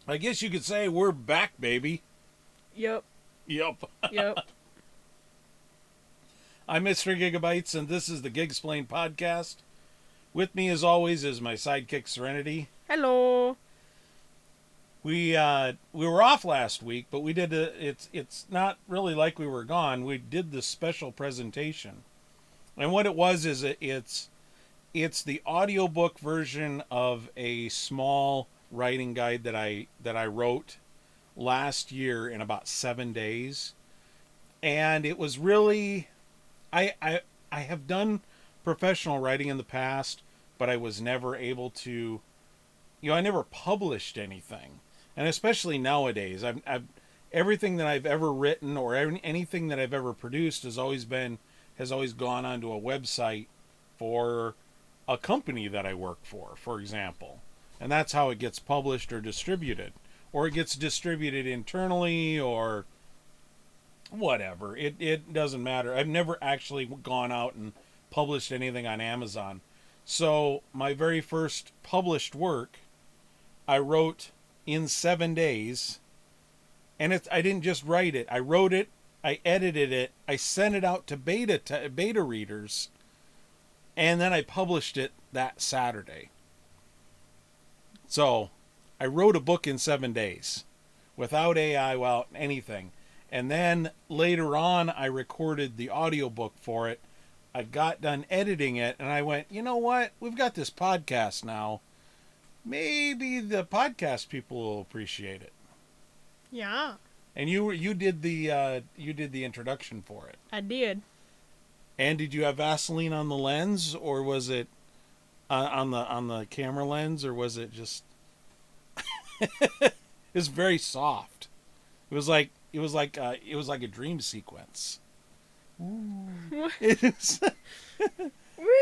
I guess you could say we're back, baby. Yep. Yep. Yep. I'm Mr. Gigabytes, and this is the Gigsplained podcast. With me, as always, is my sidekick Serenity. Hello. We were off last week, but we did it's not really like we were gone. We did this special presentation, and what it was is it's the audiobook version of a small writing guide that I wrote last year in about 7 days, and it was really I have done professional writing in the past, but I was never able to, I never published anything. And especially nowadays, I've everything that I've ever written or anything that I've ever produced has always gone onto a website for a company that I work for example. And that's how it gets published or distributed. Or it gets distributed internally or whatever. It doesn't matter. I've never actually gone out and published anything on Amazon. So my very first published work I wrote in 7 days, and I didn't just write it. I wrote it, I edited it, I sent it out to beta readers, and then I published it that Saturday. So I wrote a book in 7 days without AI, without anything. And then later on, I recorded the audiobook for it. I got done editing it, and I went, you know what? We've got this podcast now. Maybe the podcast people will appreciate it. Yeah. And you did the introduction for it. I did. And did you have Vaseline on the lens, or was it on the camera lens, or was it just? It was very soft. It was like a dream sequence. It is.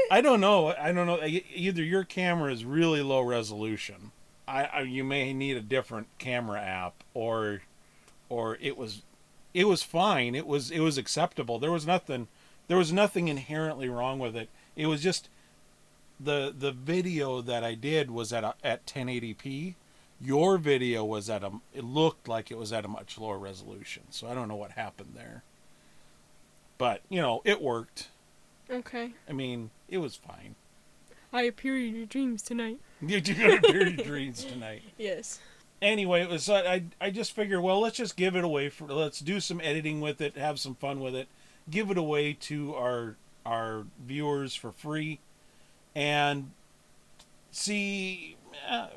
I don't know. Either your camera is really low resolution. You may need a different camera app, or it was fine. It was acceptable. There was nothing inherently wrong with it. It was just the video that I did was at 1080p. Your video was it looked like it was at a much lower resolution. So I don't know what happened there. But, it worked. Okay. I mean, it was fine. I appear in your dreams tonight. You got to hear your dreams tonight. Yes. Anyway, it was I just figured, well, let's just give it away let's do some editing with it, have some fun with it, give it away to our viewers for free, and see, and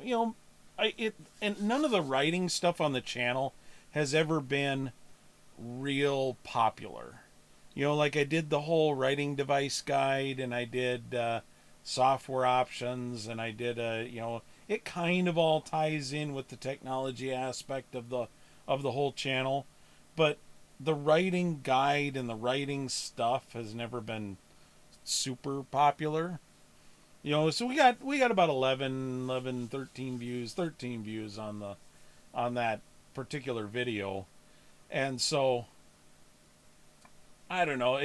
none of the writing stuff on the channel has ever been real popular. Like I did the whole writing device guide, and I did software options, and I did it kind of all ties in with the technology aspect of the whole channel, but the writing guide and the writing stuff has never been super popular. So we got about 13 views on that particular video, and so I don't know.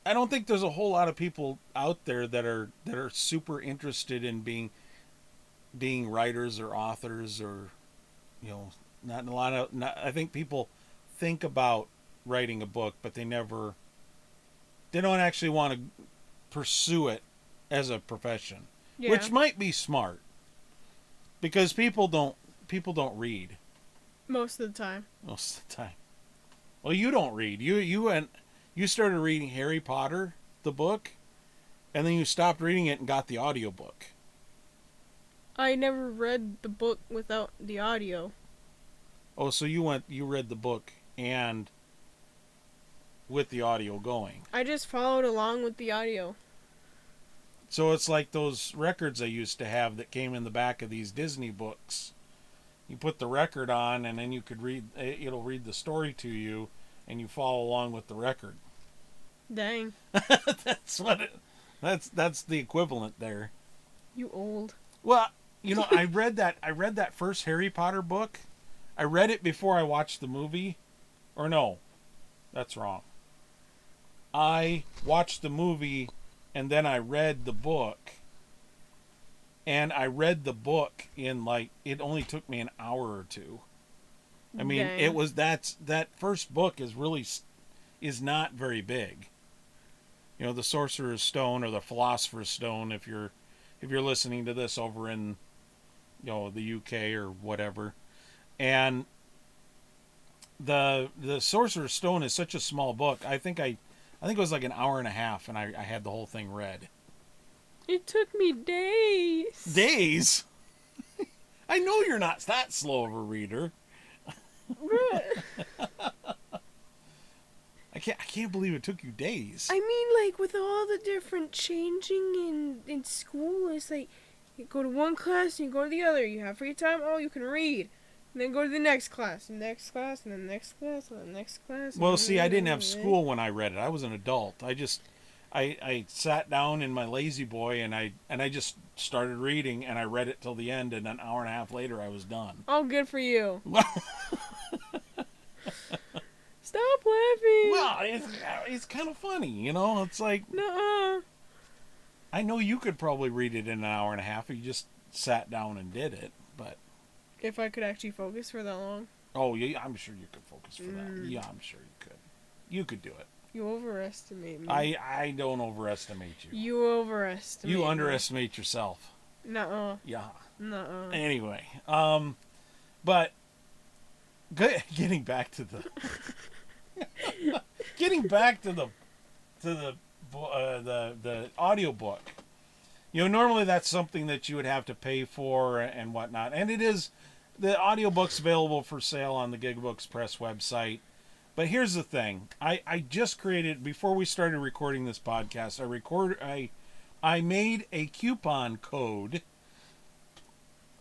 I don't think there's a whole lot of people out there that are super interested in being writers or authors, or not a lot of. I think people think about writing a book, but they don't actually want to pursue it as a profession, Yeah. which might be smart because people don't read Most of the time. most of the time. Well, you don't read. You started reading Harry Potter, the book, and then you stopped reading it and got the audiobook. I never read the book without the audio. Oh, so you read the book and with the audio going. I just followed along with the audio. So it's like those records I used to have that came in the back of these Disney books. You put the record on, and then you could it'll read the story to you, and you follow along with the record. Dang. That's the equivalent there. You old. Well, I read that first Harry Potter book. I read it before I watched the movie. Or no, that's wrong. I watched the movie and then I read the book. and I read the book in like, it only took me an hour or two. I mean, it Dang. was that first book is not very big. You know, the Sorcerer's Stone or the Philosopher's Stone, if you're listening to this over in, the UK or whatever. And the Sorcerer's Stone is such a small book. I think it was like an hour and a half, and I had the whole thing read. It took me days. Days. I know you're not that slow of a reader. I can't believe it took you days. I mean, like, with all the different changing in school, it's like, you go to one class and you go to the other. You have free time, oh, you can read. And then go to the next class, and next class, and then next class, and then next class. Well, see, I didn't have school when I read it. I was an adult. I sat down in my lazy boy and I just started reading, and I read it till the end, and an hour and a half later I was done. Oh, good for you. Stop laughing. Well, it's kind of funny, It's like, Nuh-uh. I know you could probably read it in an hour and a half if you just sat down and did it, but If I could actually focus for that long. oh yeah, I'm sure you could focus for that. Yeah, I'm sure you could. You could do it. You overestimate me. I don't overestimate you. You overestimate You me. underestimate yourself. Nuh-uh. Yeah. Nuh-uh. Anyway, but getting back to the getting back to the audiobook. Normally that's something that you would have to pay for and whatnot, and it is. The audiobook's available for sale on the Gigbooks Press website. But here's the thing: I just created, before we started recording this podcast, I made a coupon code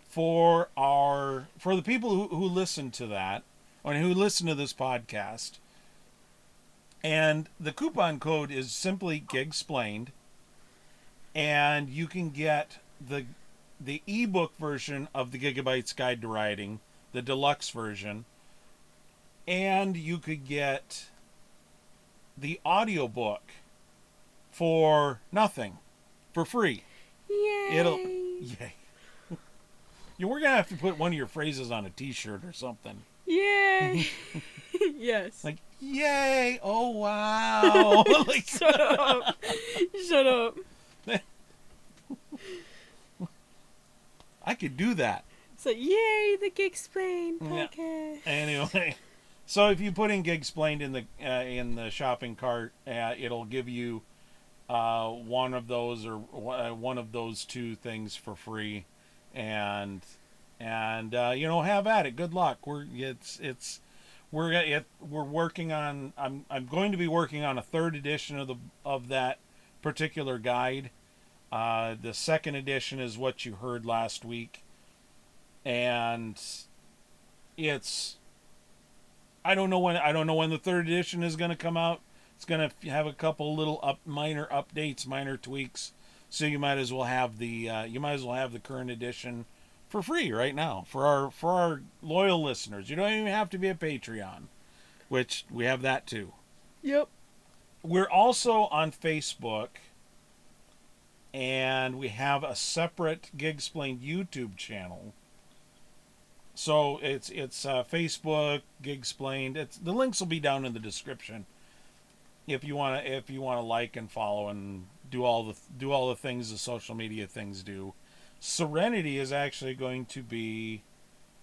for the people who listen to that, or who listen to this podcast. And the coupon code is simply Gigsplained, and you can get the ebook version of the Gigabytes Guide to Writing, the deluxe version, and you could get the audiobook for nothing, for free. Yay. Yay. We're gonna have to put one of your phrases on a T-shirt or something. Yay. Yes. Like, yay! Oh wow! Like, Shut up. Shut up. I could do that. So, yay, the Gigsplained podcast. Yeah. Anyway, so if you put in Gigsplained in the shopping cart, it'll give you one of those or one of those two things for free, and have at it. Good luck. We're working on. I'm going to be working on a third edition of that particular guide. The second edition is what you heard last week, and I don't know when the third edition is going to come out. It's going to have a couple little minor updates, minor tweaks, so you might as well have the current edition for free right now for our loyal listeners. You don't even have to be a Patreon, which we have that too. Yep. We're also on Facebook. And we have a separate Gigsplained YouTube channel. So it's Facebook Gigsplained. The links will be down in the description. If you wanna like and follow and do all the things the social media things do. Serenity is actually going to be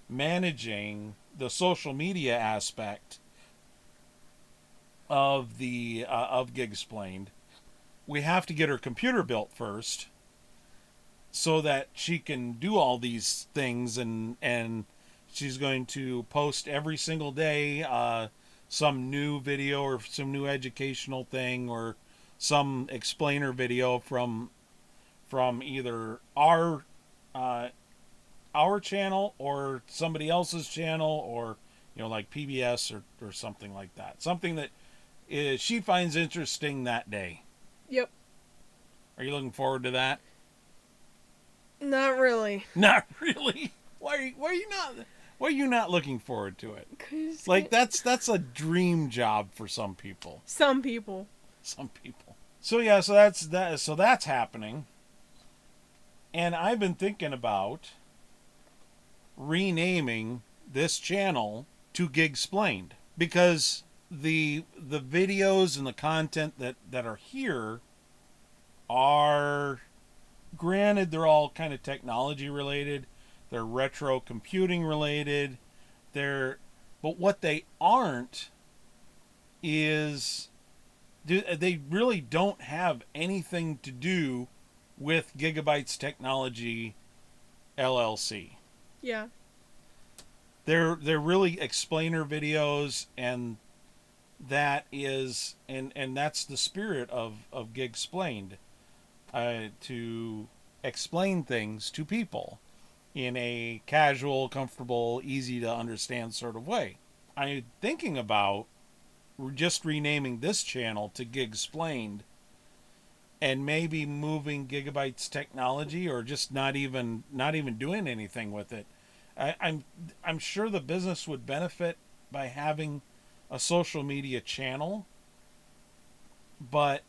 managing the social media aspect of Gigsplained. We have to get her computer built first so that she can do all these things, and she's going to post every single day some new video or some new educational thing or some explainer video from either our channel or somebody else's channel, or like PBS or something like that. Something that she finds interesting that day. Yep. Are you looking forward to that? Not really. Not really. Why are you not looking forward to it? 'Cause Like that's a dream job for some people. some people. Some people. So yeah, so that's happening. And I've been thinking about renaming this channel to Gigsplained because the videos and the content that are here are, granted, they're all kind of technology related, they're retro computing related, they're, but what they aren't is, they really don't have anything to do with Gigabytes Technology LLC. Yeah. They're really explainer videos, and that is, and that's the spirit of Gigsplained, to explain things to people in a casual, comfortable, easy to understand sort of way. I'm thinking about just renaming this channel to Gigsplained, and maybe moving Gigabytes Technology, or just not even doing anything with it. I'm sure the business would benefit by having a social media channel, but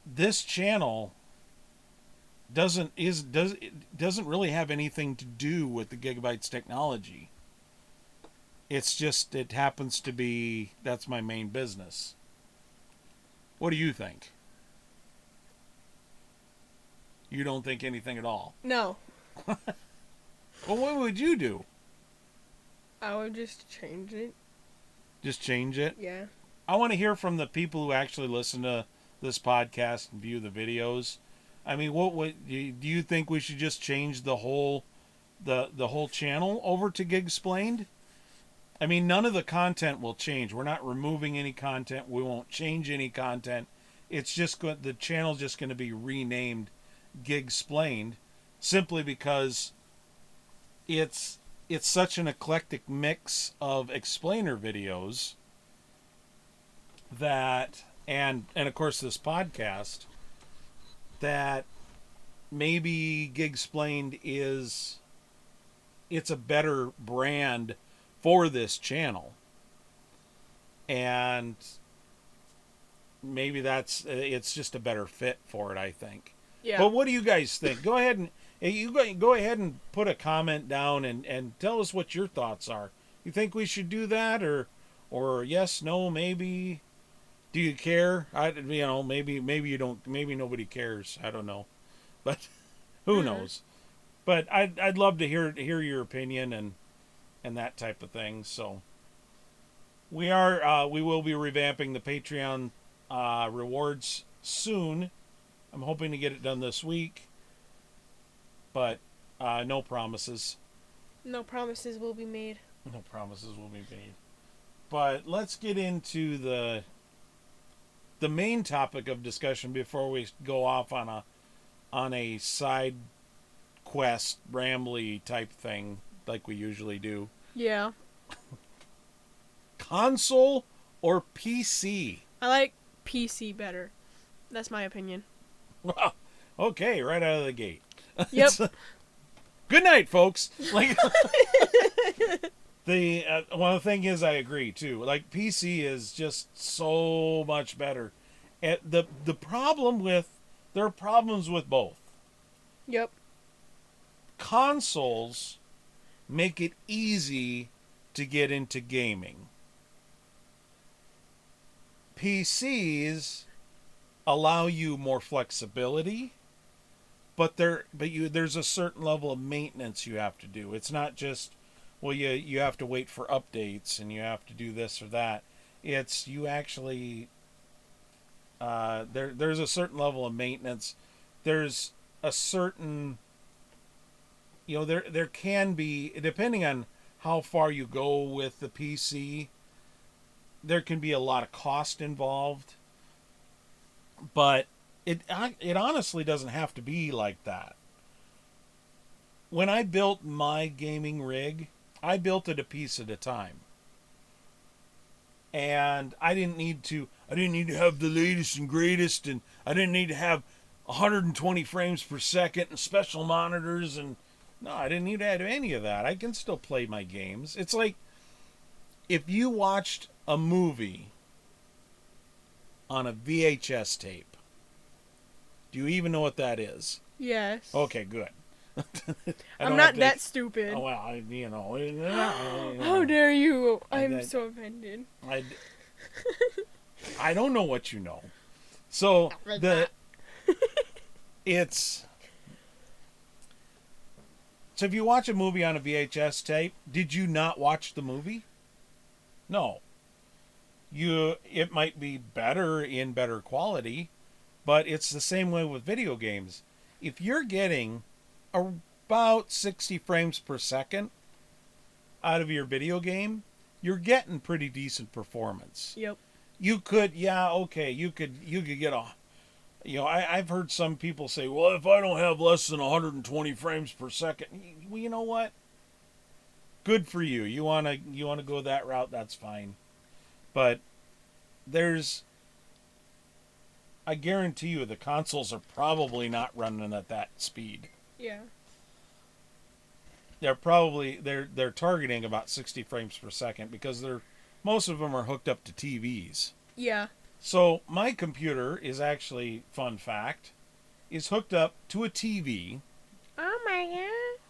this channel doesn't really have anything to do with the Gigabytes Technology. It's just, it happens to be, that's my main business. What do you think? You don't think anything at all? No. Well, what would you do? I would just change it. Just change it? Yeah. I want to hear from the people who actually listen to this podcast and view the videos. I mean, do you think we should just change the whole channel over to Gigsplained? I mean, none of the content will change. We're not removing any content. We won't change any content. It's just the channel's just going to be renamed Gigsplained, simply because it's such an eclectic mix of explainer videos that, and of course this podcast, that maybe Gigsplained it's a better brand for this channel, and maybe it's just a better fit for it, I think. Yeah. But what do you guys think? Go ahead and put a comment down and tell us what your thoughts are. You think we should do that, or yes, no, maybe? Do you care? Maybe you don't. Maybe nobody cares. I don't know, but who knows? But I'd love to hear your opinion and that type of thing. So we will be revamping the Patreon rewards soon. I'm hoping to get it done this week, but no promises. No promises will be made. No promises will be made. But let's get into the main topic of discussion before we go off on a side quest, rambly type thing like we usually do. Yeah. Console or PC? I like PC better. That's my opinion. Well, okay, right out of the gate. Yep. Good night, folks. Like the thing is, I agree too. Like, PC is just so much better. And there are problems with both. Yep. Consoles make it easy to get into gaming. PCs allow you more flexibility, but there's a certain level of maintenance you have to do. It's not just, well, you have to wait for updates and you have to do this or that. It's, you actually there's a certain level of maintenance. There's a certain, there can be, depending on how far you go with the PC, there can be a lot of cost involved. But it honestly doesn't have to be like that. When I built my gaming rig, I built it a piece at a time. And I didn't need to have the latest and greatest, and I didn't need to have 120 frames per second and special monitors, and no, I didn't need to have any of that. I can still play my games. It's like if you watched a movie on a VHS tape. Do you even know what that is? Yes. Okay, good. I I'm don't not have to, that stupid. oh, well, How dare you? I'm I- so offended. I, I don't know what you know. So it's so if you watch a movie on a VHS tape, did you not watch the movie? No. It might be better in better quality, but it's the same way with video games. If you're getting about 60 frames per second out of your video game, you're getting pretty decent performance. Yep. You could, yeah, okay, you could get a, I've heard some people say, well, if I don't have less than 120 frames per second, well, you know what? Good for you. You wanna go that route, that's fine. But I guarantee you the consoles are probably not running at that speed. Yeah. They're targeting about 60 frames per second because most of them are hooked up to TVs. Yeah. So my computer is actually, fun fact, is hooked up to a TV, Oh my god.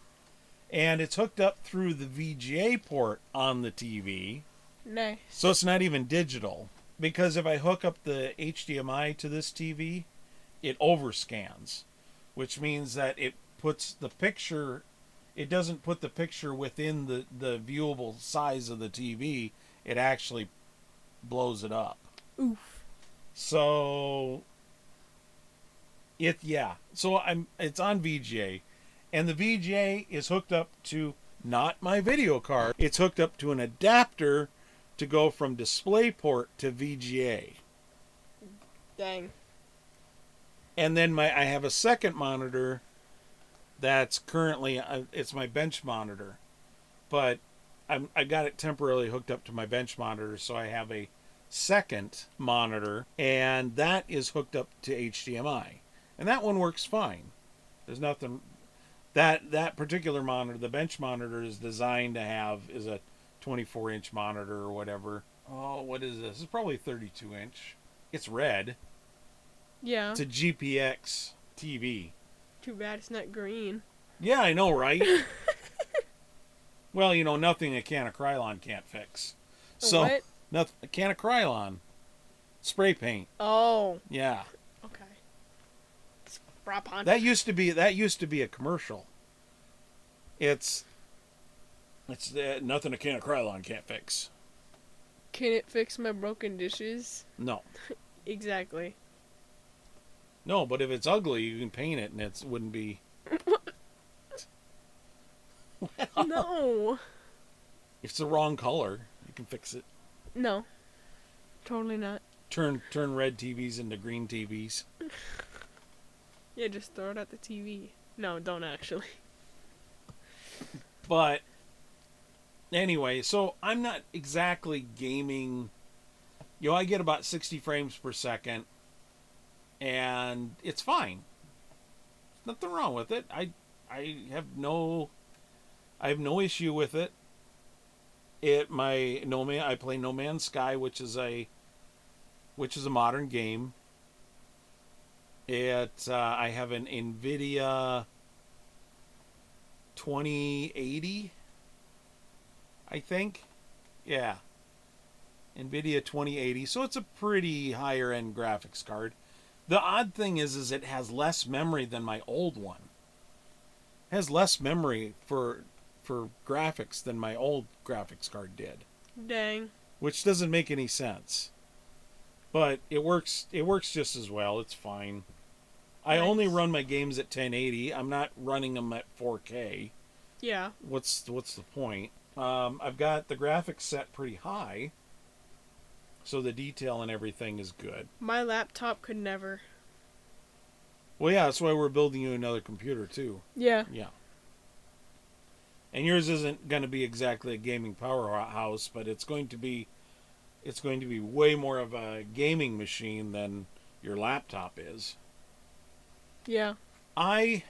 and it's hooked up through the VGA port on the TV. Nice. So it's not even digital. Because if I hook up the HDMI to this TV, it overscans, which means that it doesn't put the picture within the viewable size of the TV. It actually blows it up. Oof. So it's on VGA, and the VGA is hooked up to not my video card. It's hooked up to an adapter to go from DisplayPort to VGA. Dang. And then I have a second monitor that's currently it's my bench monitor, but I got it temporarily hooked up to my bench monitor, so I have a second monitor, and that is hooked up to HDMI, and that one works fine. There's nothing that particular monitor, the bench monitor, is designed to have is a 24-inch monitor or whatever. Oh, what is this? It's probably 32-inch. It's red. Yeah. It's a GPX TV. Too bad it's not green. Yeah, I know, right? Well, nothing a can of Krylon can't fix. So, What? nothing. A can of Krylon. Spray paint. Oh. Yeah. Okay. Spray-paint. That used to be a commercial. It's nothing a can of Krylon can't fix. Can it fix my broken dishes? No. Exactly. No, but if it's ugly, you can paint it and it wouldn't be. No. If it's the wrong color, you can fix it. No. Totally not. Turn red TVs into green TVs. Yeah, just throw it at the TV. No, don't actually. But anyway, so I'm not exactly gaming. I get about 60 frames per second, and it's fine. Nothing wrong with it. I have no issue with it. I play No Man's Sky, which is a modern game. I have an NVIDIA 2080, I think. Yeah. NVIDIA 2080. So it's a pretty higher end graphics card. The odd thing is it has less memory than my old one. It has less memory for graphics than my old graphics card did. Dang. Which doesn't make any sense. But it works just as well. It's fine. I only run my games at 1080. I'm not running them at 4K. Yeah. What's the point? I've got the graphics set pretty high, so the detail and everything is good. My laptop could never. Well, yeah, that's why we're building you another computer too. Yeah. Yeah. And yours isn't going to be exactly a gaming powerhouse, but it's going to be way more of a gaming machine than your laptop is. Yeah. I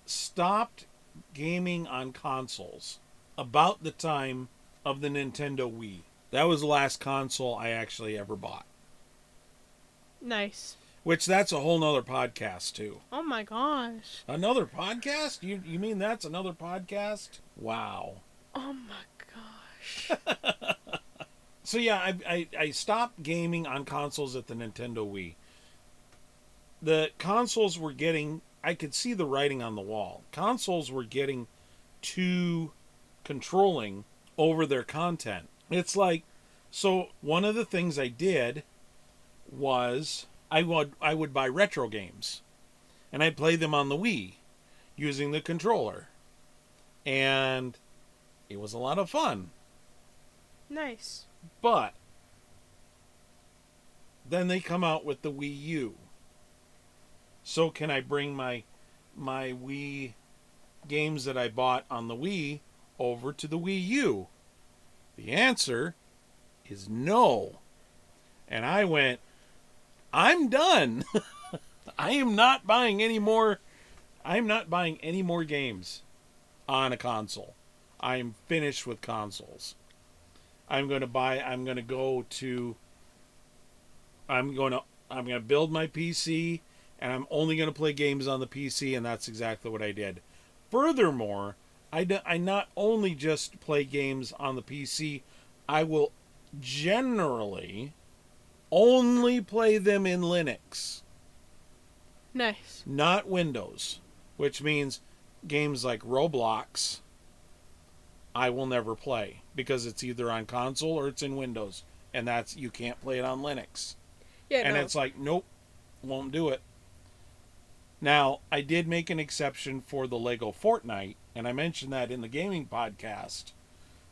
stopped gaming on consoles about the time of the Nintendo Wii. That was the last console I actually ever bought. Nice. Which that's a whole nother podcast too. Oh my gosh. Another podcast? You mean that's another podcast? Wow. Oh my gosh. So yeah, I stopped gaming on consoles at the Nintendo Wii. The consoles were getting, I could see the writing on the wall. Consoles were getting too controlling over their content. It's like, so one of the things I did was I would buy retro games and I'd play them on the Wii using the controller. And it was a lot of fun. Nice. But then they come out with the Wii U. So can I bring my Wii games that I bought on the Wii over to the Wii U? The answer is no. And I went, I'm done. I am not buying any more. I'm not buying any more games on a console. I'm finished with consoles. I'm going to build my PC, and I'm only going to play games on the PC, and that's exactly what I did. Furthermore, I not only just play games on the PC, I will generally only play them in Linux. Nice. Not Windows, which means games like Roblox I will never play because it's either on console or it's in Windows, and that's, you can't play it on Linux. Yeah, And no. it's like, nope, won't do it. Now, I did make an exception for the Lego Fortnite, and I mentioned that in the gaming podcast,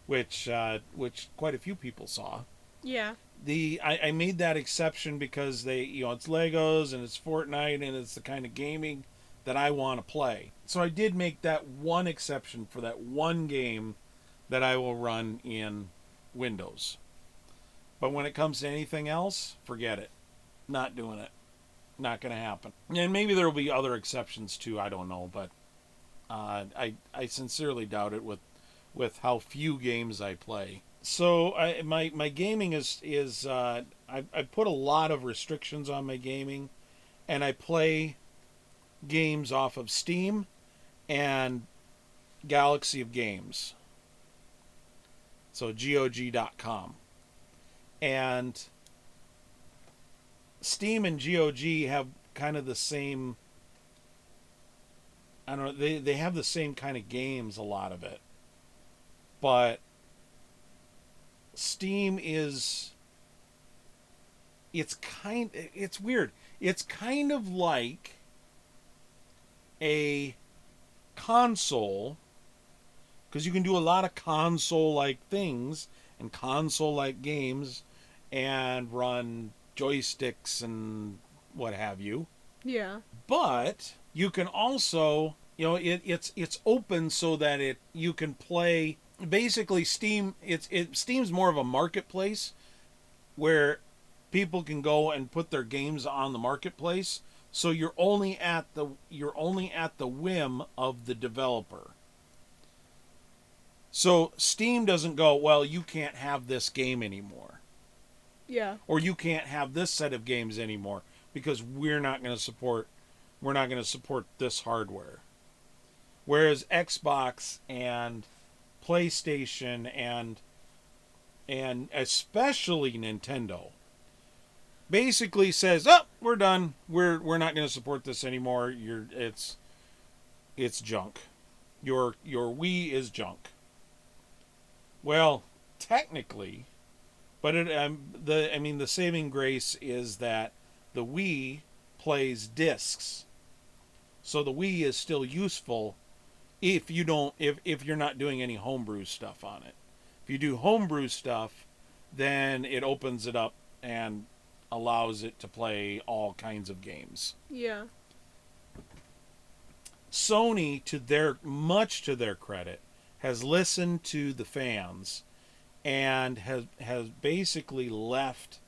which quite a few people saw. Yeah. I made that exception because it's Legos and it's Fortnite and it's the kind of gaming that I want to play. So I did make that one exception for that one game that I will run in Windows. But when it comes to anything else, forget it. Not doing it. Not going to happen. And maybe there will be other exceptions too. I don't know, but I sincerely doubt it with how few games I play. So my gaming is I put a lot of restrictions on my gaming, and I play games off of Steam and Galaxy of Games. So GOG.com. And Steam and GOG have kind of the same, I don't know, they have the same kind of games, a lot of it. But Steam is, it's weird. It's kind of like a console, because you can do a lot of console-like things and console-like games and run joysticks and what have you. Yeah. But you can also, it's open so that you can play. Basically, Steam, Steam's more of a marketplace where people can go and put their games on the marketplace. So you're only at the whim of the developer. So Steam doesn't go, well, you can't have this game anymore. Yeah. Or you can't have this set of games anymore because we're not going to support this hardware. Whereas Xbox and PlayStation and especially Nintendo basically says, "Oh, we're done. We're not going to support this anymore. It's junk. Your Wii is junk." Well, technically, but the saving grace is that the Wii plays discs. So the Wii is still useful if you're not doing any homebrew stuff on it. If you do homebrew stuff, then it opens it up and allows it to play all kinds of games. Yeah. Sony, much to their credit, has listened to the fans and has basically left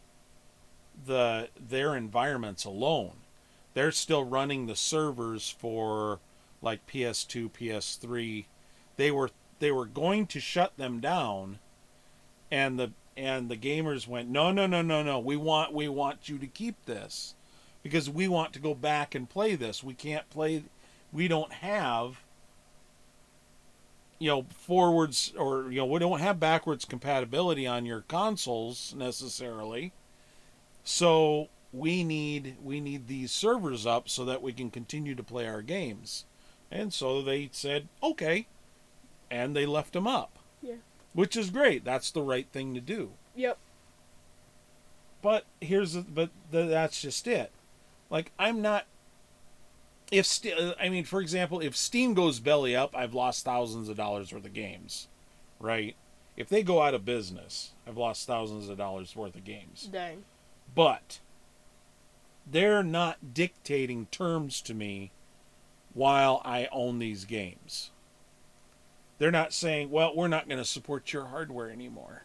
their environments alone. They're still running the servers for like PS2, PS3. They were going to shut them down, and the gamers went, no. We want you to keep this because we want to go back and play this. We can't play. We don't have, forwards, or we don't have backwards compatibility on your consoles necessarily. So we need these servers up so that we can continue to play our games. And so they said, okay, and they left them up. Yeah. Which is great. That's the right thing to do. Yep. But that's just it. Like, I'm not. For example, if Steam goes belly up, I've lost thousands of dollars worth of games, right? If they go out of business, I've lost thousands of dollars worth of games. Dang. But they're not dictating terms to me while I own these games. They're not saying, well, we're not going to support your hardware anymore.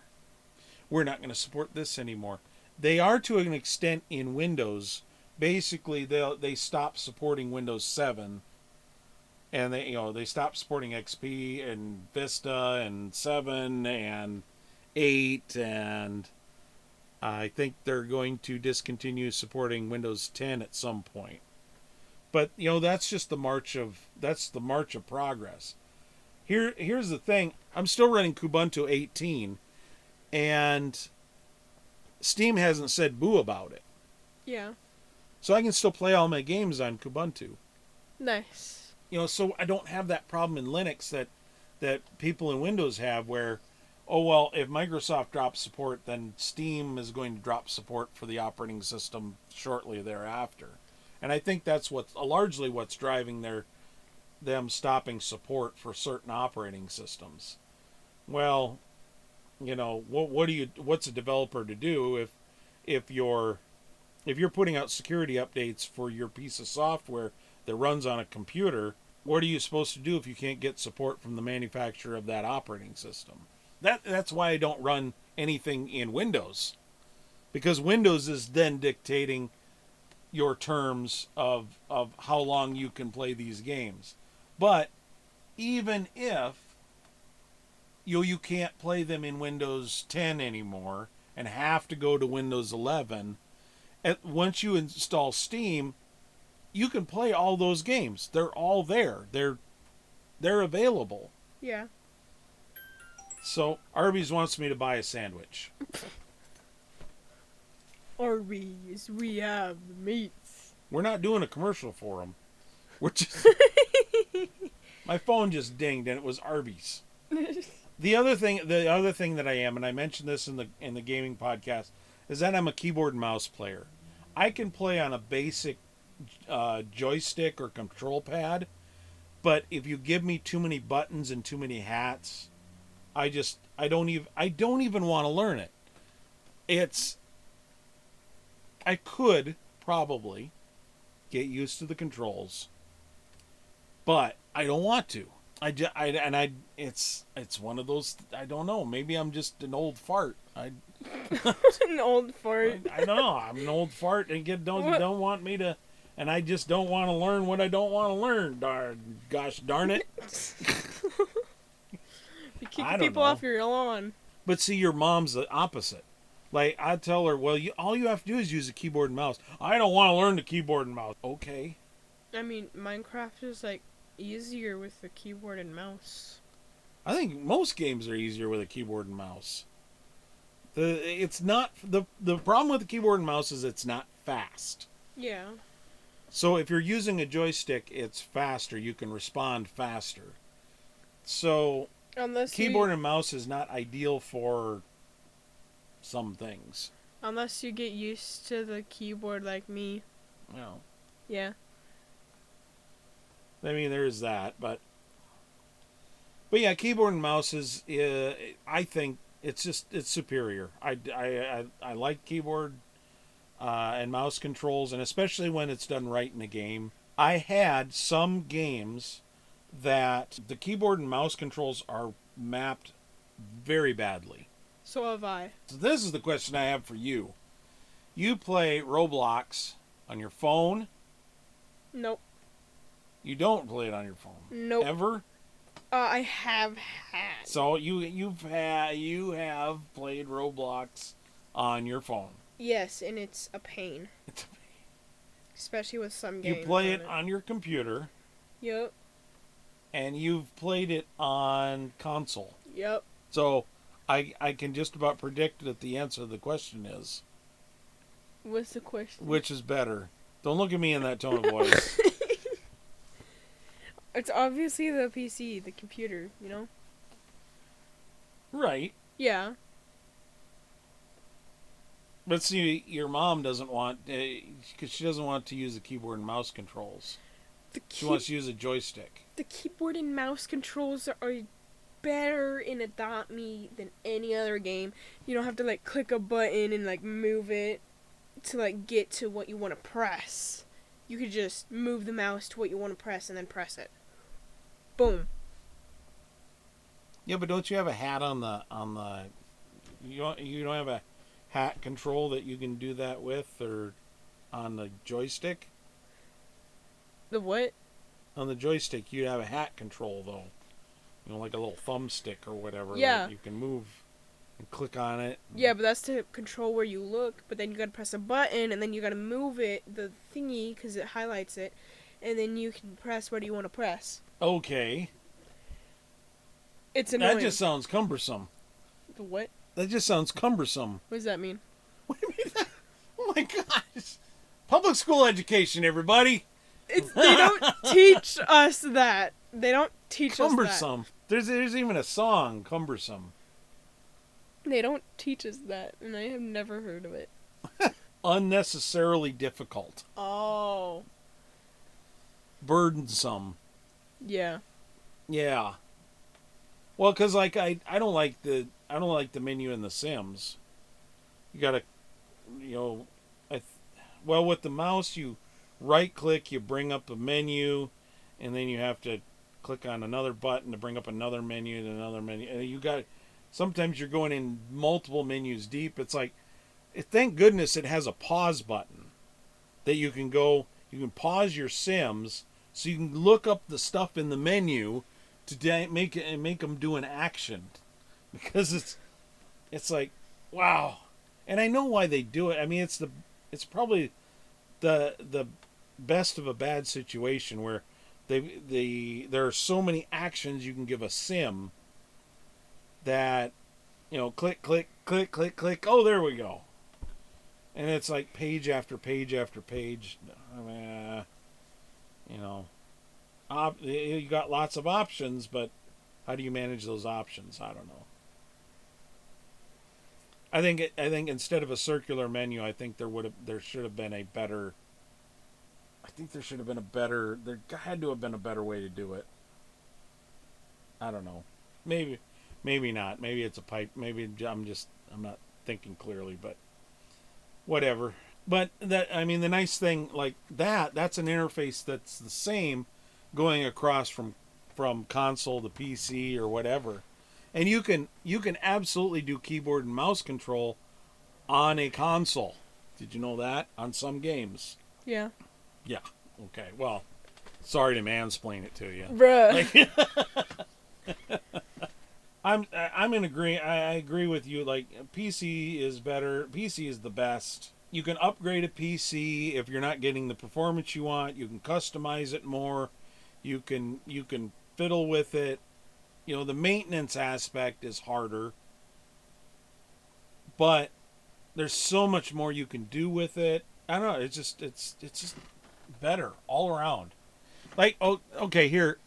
We're not going to support this anymore. They are to an extent in Windows. Basically, they stop supporting Windows 7, and they stop supporting XP and Vista and 7 and 8, and I think they're going to discontinue supporting Windows 10 at some point. But that's just the march of progress. Here's the thing. I'm still running Kubuntu 18, and Steam hasn't said boo about it. Yeah. So I can still play all my games on Kubuntu. Nice. So I don't have that problem in Linux that people in Windows have, where, oh, well, if Microsoft drops support, then Steam is going to drop support for the operating system shortly thereafter. And I think that's largely what's driving them stopping support for certain operating systems. Well, what's a developer to do if you're putting out security updates for your piece of software that runs on a computer? What are you supposed to do if you can't get support from the manufacturer of that operating system? That's why I don't run anything in Windows, because Windows is then dictating your terms of how long you can play these games. But even if you can't play them in Windows 10 anymore and have to go to Windows 11, once you install Steam, you can play all those games. They're all there. They're available. Yeah. So Arby's wants me to buy a sandwich. Arby's, we have the meats. We're not doing a commercial for them. We're just. My phone just dinged and it was Arby's. The other thing that I am, and I mentioned this in the gaming podcast, is that I'm a keyboard and mouse player. I can play on a basic joystick or control pad, but if you give me too many buttons and too many hats, I don't even want to learn it. I could probably get used to the controls, but I don't want to. It's one of those. I don't know. Maybe I'm just an old fart. An old fart. I don't know. I'm an old fart, and don't want me to, and I just don't want to learn what I don't want to learn. Gosh darn it! You're kicking people off your lawn. But see, your mom's the opposite. Like, I tell her, well, all you have to do is use a keyboard and mouse. I don't want to learn the keyboard and mouse. Okay. I mean, Minecraft is easier with the keyboard and mouse. I think most games are easier with a keyboard and mouse. The problem with the keyboard and mouse is it's not fast. Yeah. So if you're using a joystick, it's faster. You can respond faster. So keyboard and mouse is not ideal for some things. Unless you get used to the keyboard like me. No. Yeah. I mean, there is that, but yeah, keyboard and mouse is. I think it's superior. I like keyboard and mouse controls, and especially when it's done right in a game. I had some games that the keyboard and mouse controls are mapped very badly. So have I. So this is the question I have for you. You play Roblox on your phone? Nope. You don't play it on your phone? Nope. Ever? I have had. So you have played Roblox on your phone? Yes, and it's a pain. It's a pain. especially with some You games. play it on your computer, Yep. and you've played it on console. Yep. So I can just about predict that the answer to the question is, What's the question? which is better? Don't look at me in that tone of voice. It's obviously the PC, the computer, you know? Right. Yeah. But see, your mom doesn't want, because she doesn't want to use the keyboard and mouse controls. She wants to use a joystick. The keyboard and mouse controls are better in Adopt Me than any other game. You don't have to like click a button and like move it to like get to what you want to press. You could just move the mouse to what you want to press and then press it. Boom. Yeah, but don't you have a hat on the you don't have a hat control that you can do that with, or on the joystick? The what? On the joystick, you have a hat control though. You know, like a little thumbstick or whatever. Yeah. That you can move and click on it. Yeah, but that's to control where you look. But then you gotta press a button, and then you gotta move it, the thingy, because it highlights it, and then you can press what you want to press. Okay. It's annoying. That just sounds cumbersome. The what? That just sounds cumbersome. What does that mean? What do you mean that? Oh my gosh. Public school education, everybody. They don't teach us that. They don't teach us that. Cumbersome. There's even a song, Cumbersome. They don't teach us that, and I have never heard of it. Unnecessarily difficult. Oh. Burdensome. Yeah. Yeah. Well, because like I don't like the menu in The Sims. You gotta, well, with the mouse you right click, you bring up a menu, and then you have to click on another button to bring up another menu and another menu. And you got, sometimes you're going in multiple menus deep. It's like, thank goodness it has a pause button that you can pause your Sims so you can look up the stuff in the menu to make them do an action, because it's like, wow. And I know why they do it. I mean, it's probably the best of a bad situation where there are so many actions you can give a sim that, click, click, click, click, click. Oh, there we go. And it's like page after page after page. You got lots of options, but how do you manage those options? I don't know. I think instead of a circular menu, I think there should have been a better. I think there should have been there had to have been a better way to do it. I don't know. Maybe not. Maybe it's a pipe. Maybe I'm not thinking clearly, but whatever. But the nice thing, like that's an interface that's the same going across from console to PC or whatever. And you can absolutely do keyboard and mouse control on a console. Did you know that? On some games. Yeah. Yeah. Okay. Well, sorry to mansplain it to you. Bruh. I'm in agree. I agree with you. Like, PC is better. PC is the best. You can upgrade a PC if you're not getting the performance you want. You can customize it more. You can fiddle with it. The maintenance aspect is harder, but there's so much more you can do with it. I don't know. It's just better all around. Like, okay, here,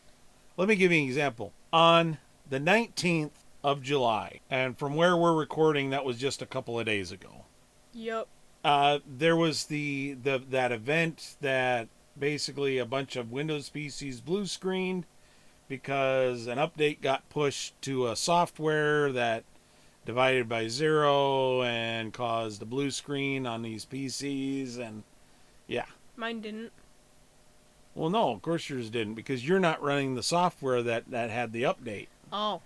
let me give you an example. On the 19th of July, and from where we're recording, that was just a couple of days ago. Yep. There was that event that basically a bunch of Windows PCs blue screened because an update got pushed to a software that divided by zero and caused a blue screen on these PCs, and yeah. Mine didn't. Well, no, of course yours didn't, because you're not running the software that had the update. Oh.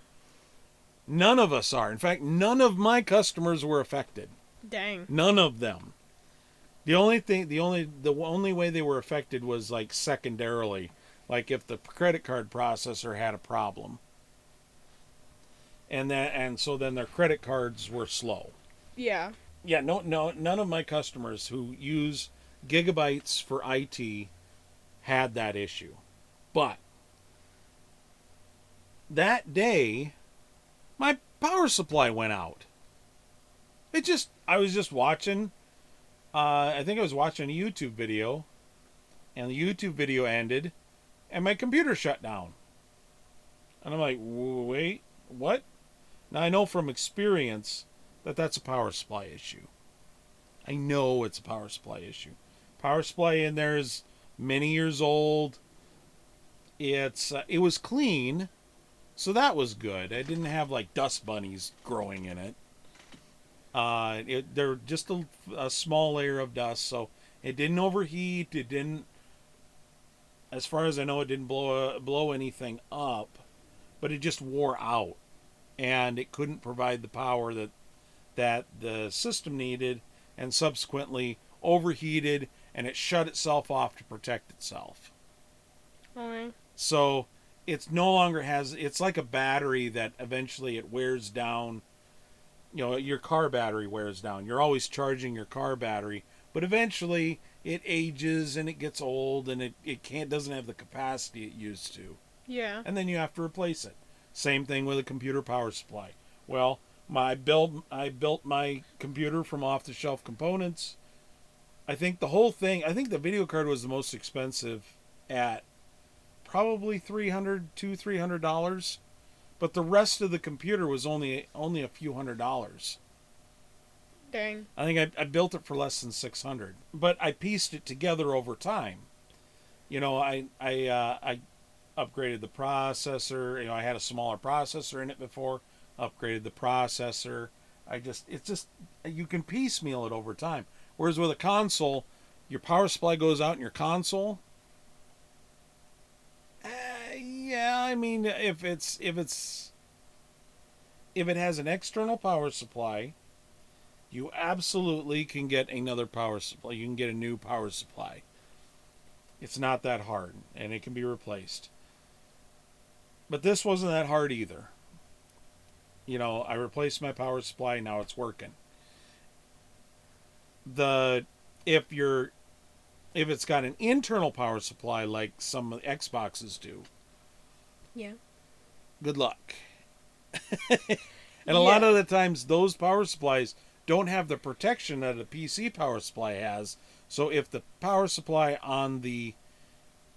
None of us are. In fact, none of my customers were affected. Dang. None of them. The only way they were affected was like secondarily, like if the credit card processor had a problem, and so then their credit cards were slow. Yeah. Yeah, no, none of my customers who use Gigabytes for IT had that issue. But that day, my power supply went out. I was just watching, I think I was watching a YouTube video, and the YouTube video ended, and my computer shut down. And I'm like, wait, what? Now I know from experience that that's a power supply issue. I know it's a power supply issue. Power supply in there is many years old. It was clean, so that was good. I didn't have like dust bunnies growing in it. They're just a small layer of dust, so it didn't overheat. It didn't, as far as I know, it didn't blow anything up, but it just wore out, and it couldn't provide the power that the system needed, and subsequently overheated, and it shut itself off to protect itself. Okay. So it's no longer it's like a battery that eventually it wears down. You know, your car battery wears down. You're always charging your car battery, but eventually it ages and it gets old, and it doesn't have the capacity it used to. Yeah. And then you have to replace it. Same thing with a computer power supply. Well, I built my computer from off-the-shelf components. I think the video card was the most expensive at probably $300, but the rest of the computer was only a few $100s. Dang. I think I built it for less than $600, but I pieced it together over time. You know, I upgraded the processor. You know, I had a smaller processor in it before. Upgraded the processor. You can piecemeal it over time. Whereas with a console, your power supply goes out in your console. Yeah, I mean, if it has an external power supply, you absolutely can get another power supply. You can get a new power supply. It's not that hard, and it can be replaced. But this wasn't that hard either. You know, I replaced my power supply, now it's working. If it's got an internal power supply like some of the Xboxes do, yeah, good luck. And a lot of the times those power supplies don't have the protection that a PC power supply has. So if the power supply on the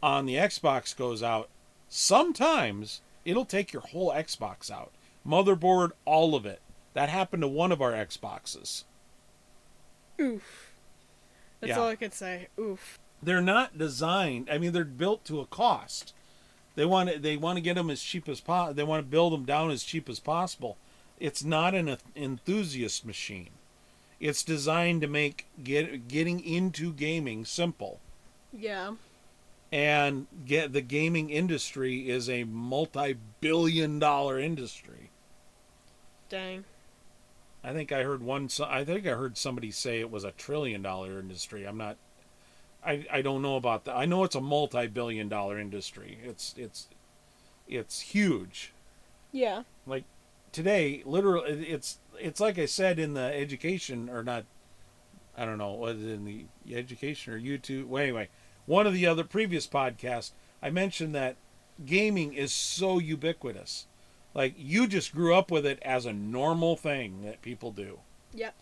Xbox goes out, sometimes it'll take your whole Xbox out. Motherboard, all of it. That happened to one of our Xboxes. Oof. That's all I could say. Oof. They're not designed. I mean, they're built to a cost. They want to get them as cheap as possible. They want to build them down as cheap as possible. It's not an enthusiast machine. It's designed to make getting into gaming simple. Yeah. And the gaming industry is a multi-billion-dollar industry. Dang. I think I heard somebody say it was a $1 trillion industry. I don't know about that. I know it's a multi-billion-dollar industry. It's huge. Yeah. Like today, literally, it's like I said in the education, or not. I don't know, was it in the education or YouTube? Well, anyway, one of the other previous podcasts, I mentioned that gaming is so ubiquitous. Like, you just grew up with it as a normal thing that people do. Yep.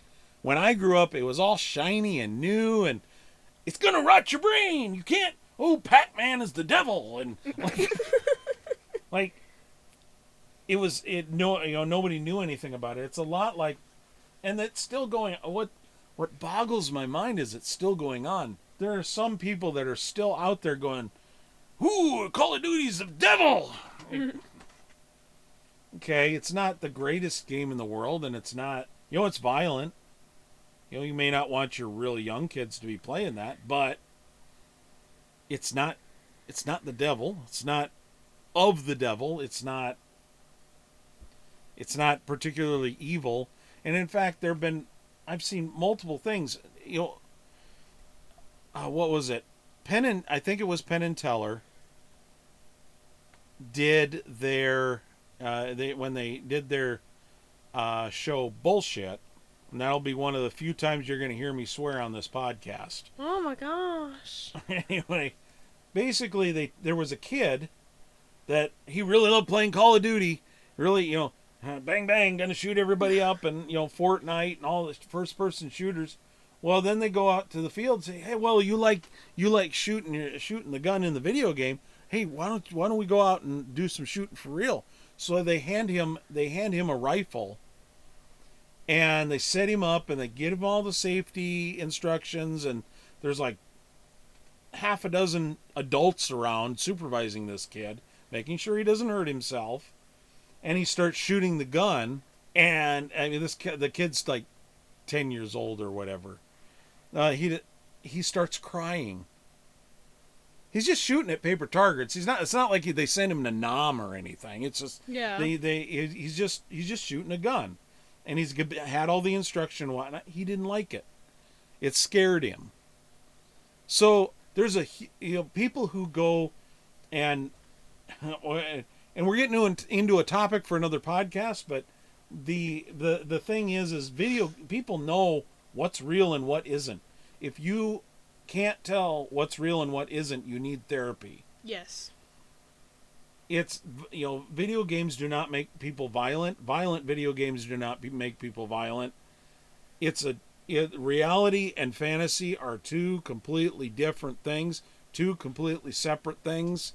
When I grew up, it was all shiny and new, and it's gonna rot your brain. You can't. Oh, Pac-Man is the devil, and like nobody knew anything about it. It's a lot like, and it's still going. What boggles my mind is it's still going on. There are some people that are still out there going, "Ooh, Call of Duty's the devil." Okay, it's not the greatest game in the world, and it's not. It's violent. You may not want your really young kids to be playing that, but it's not the devil. It's not of the devil. It's not particularly evil. And in fact, I've seen multiple things. What was it? I think it was Penn and Teller did their when they did their show Bullshit. And that'll be one of the few times you're going to hear me swear on this podcast. Oh my gosh. Anyway, basically, there was a kid that he really loved playing Call of Duty. Really, bang bang, gonna shoot everybody up, and Fortnite and all the first-person shooters. Well, then they go out to the field and say, "Hey, well, you like shooting the gun in the video game. Hey, why don't we go out and do some shooting for real?" So they hand him a rifle, and they set him up, and they give him all the safety instructions, and there's like half a dozen adults around supervising this kid, making sure he doesn't hurt himself. And he starts shooting the gun, and I mean, the kid's like 10 years old or whatever. He starts crying. He's just shooting at paper targets. It's not like they send him to Nam or anything. It's just he's just shooting a gun, and he's had all the instruction and whatnot. He didn't like it. It scared him. So there's people who go and we're getting into a topic for another podcast, but the thing is video people know what's real and what isn't. If you can't tell what's real and what isn't, you need therapy. Yes. It's video games do not make people violent. Violent video games do not make people violent. Reality and fantasy are two completely different things, two completely separate things.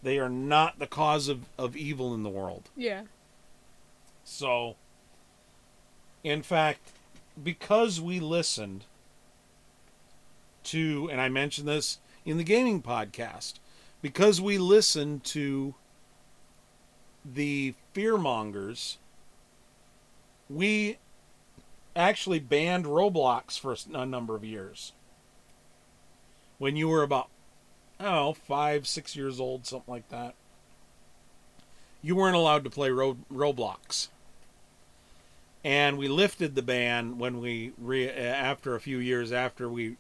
They are not the cause of evil in the world. Yeah. So, in fact, because we listened to, and I mentioned this in the gaming podcast, because we listened to the fearmongers, we actually banned Roblox for a number of years. When you were about 5-6 years old, something like that, you weren't allowed to play Roblox. And we lifted the ban when we after a few years after we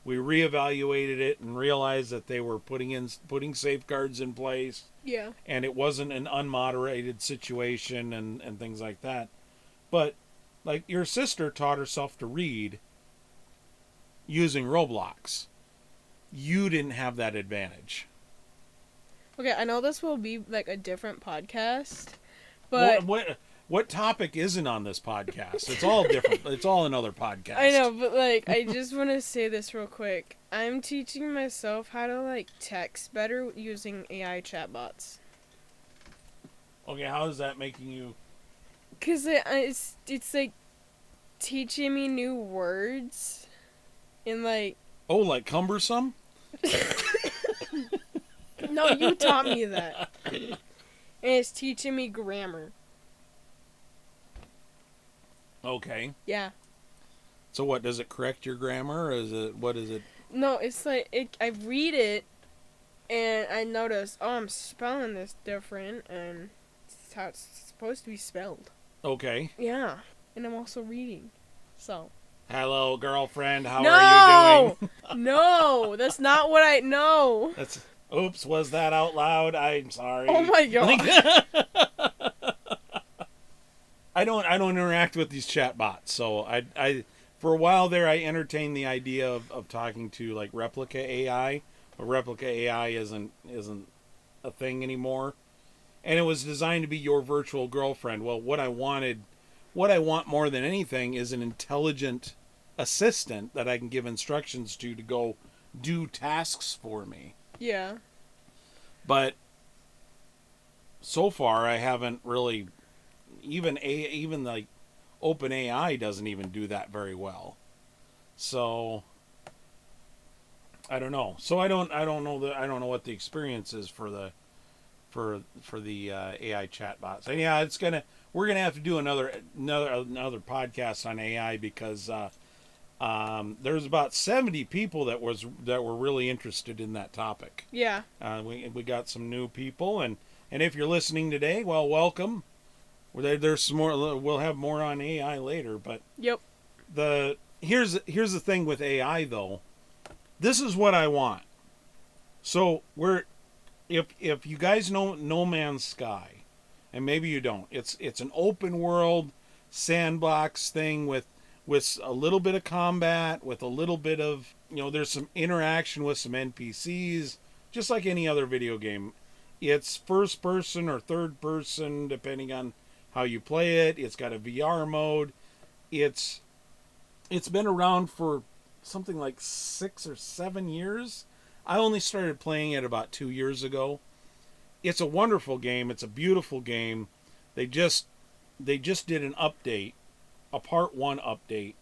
reevaluated it and realized that they were putting safeguards in place. Yeah. And it wasn't an unmoderated situation and things like that. But like your sister taught herself to read using Roblox. You didn't have that advantage. Okay, I know this will be like a different podcast, but what topic isn't on this podcast? It's all different. It's all another podcast. I know, but like I just want to say this real quick. I'm teaching myself how to like text better using AI chatbots. Okay, how is that making you? Cause it's like teaching me new words, and like. Oh, like cumbersome? No, you taught me that. And it's teaching me grammar. Okay. Yeah. So what, does it correct your grammar, or what is it? No, it's like, I read it, and I notice, I'm spelling this different, and it's how it's supposed to be spelled. Okay. Yeah. And I'm also reading. So. Hello, girlfriend, how are you doing? No, that's not what I know. Oops, was that out loud? I'm sorry. Oh my god. I don't interact with these chatbots, so I for a while there I entertained the idea of talking to like Replica AI, but Replica AI isn't a thing anymore. And it was designed to be your virtual girlfriend. Well, what I want more than anything is an intelligent assistant that I can give instructions to go do tasks for me. Yeah. But so far I haven't really even like OpenAI doesn't even do that very well. So I don't know. So I don't know what the experience is for the AI chatbots. And yeah, we're gonna have to do another podcast on AI because there's about 70 people that were really interested in that topic. Yeah. We got some new people, and if you're listening today, well, welcome. There's some more. We'll have more on AI later, but yep. Here's the thing with AI though. This is what I want. So if you guys know No Man's Sky, and maybe you don't, it's an open world sandbox thing with a little bit of combat, with a little bit of, there's some interaction with some NPCs, just like any other video game. It's first person or third person, depending on how you play it. It's got a VR mode. It's been around for something like 6 or 7 years. I only started playing it about 2 years ago. It's a wonderful game. It's a beautiful game. They just did an update, a part 1 update.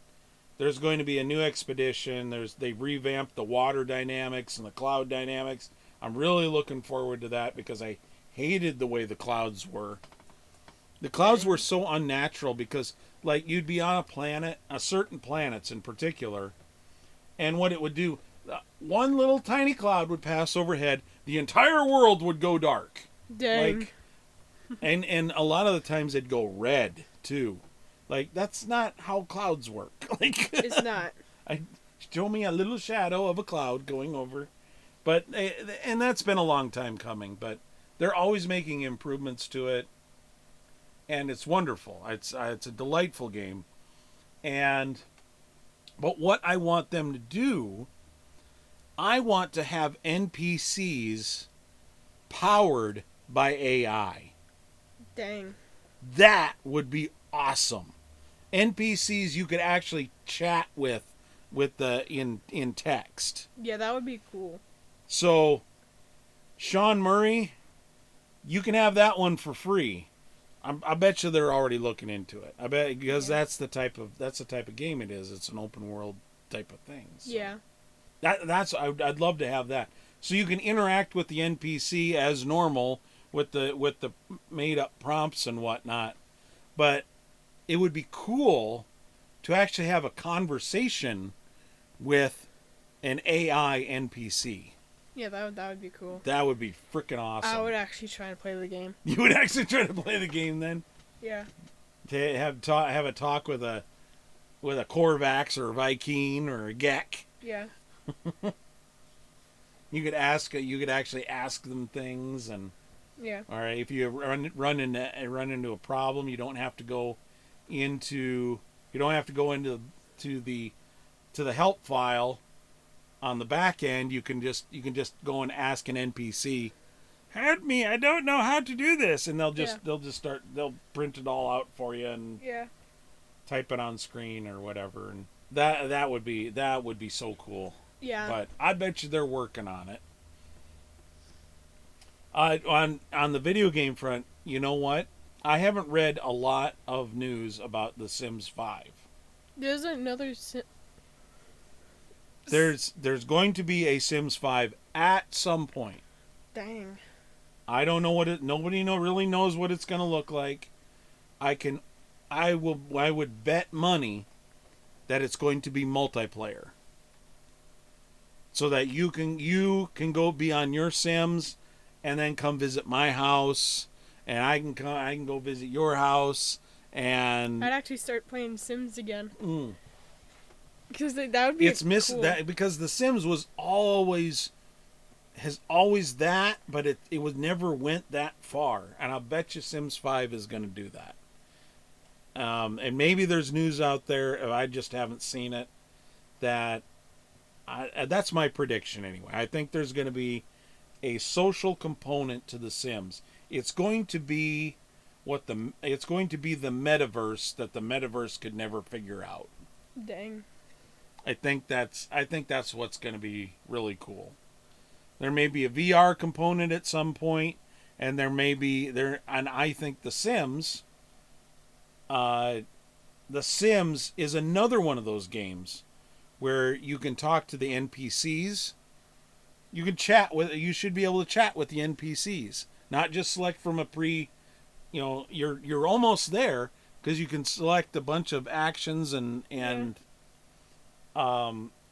There's going to be a new expedition. They revamped the water dynamics and the cloud dynamics. I'm really looking forward to that because I hated the way the clouds were. The clouds were so unnatural because, like, you'd be on a planet, certain planets in particular, and what it would do, one little tiny cloud would pass overhead, the entire world would go dark. Dang. Like, and a lot of the times it'd go red too. Like, that's not how clouds work. Like, It's not. Show me a little shadow of a cloud going over. But and that's been a long time coming, but they're always making improvements to it, and it's wonderful. It's a delightful game. But what I want them to do, I want to have NPCs powered by AI. Dang. That would be awesome. NPCs you could actually chat with the in text. Yeah, that would be cool. So, Sean Murray, you can have that one for free. I bet you they're already looking into it. I bet, because that's the type of game it is. It's an open world type of thing. So Yeah. I'd love to have that. So you can interact with the NPC as normal with the made up prompts and whatnot. But it would be cool to actually have a conversation with an AI NPC. Yeah, that would be cool. That would be freaking awesome. I would actually try to play the game. You would actually try to play the game then? Yeah. To have a talk with a Korvax or a Viking or a Gek. Yeah. You could actually ask them things, and Yeah. all right, if you run into a problem, you don't have to go into the help file on the back end. You can just go and ask an NPC, help me, I don't know how to do this, and they'll print it all out for you and type it on screen or whatever, and that would be so cool. Yeah. But I bet you they're working on it. On the video game front, you know what? I haven't read a lot of news about The Sims 5. There's another. There's going to be a Sims 5 at some point. Dang. I don't know nobody really knows what it's going to look like. I would bet money that it's going to be multiplayer. So that you can go be on your Sims and then come visit my house, and I can go visit your house, and I'd actually start playing Sims again. Mm. Because that would be cool. That because The Sims has always that, but it was never went that far, and I'll bet you Sims 5 is going to do that. And maybe there's news out there, I just haven't seen it. That's my prediction anyway. I think there's going to be a social component to The Sims. It's going to be the metaverse that the metaverse could never figure out. Dang. I think that's what's going to be really cool. There may be a VR component at some point, and and I think The Sims is another one of those games where you can talk to the NPCs. You should be able to chat with the NPCs, not just select from a you're almost there, because you can select a bunch of actions and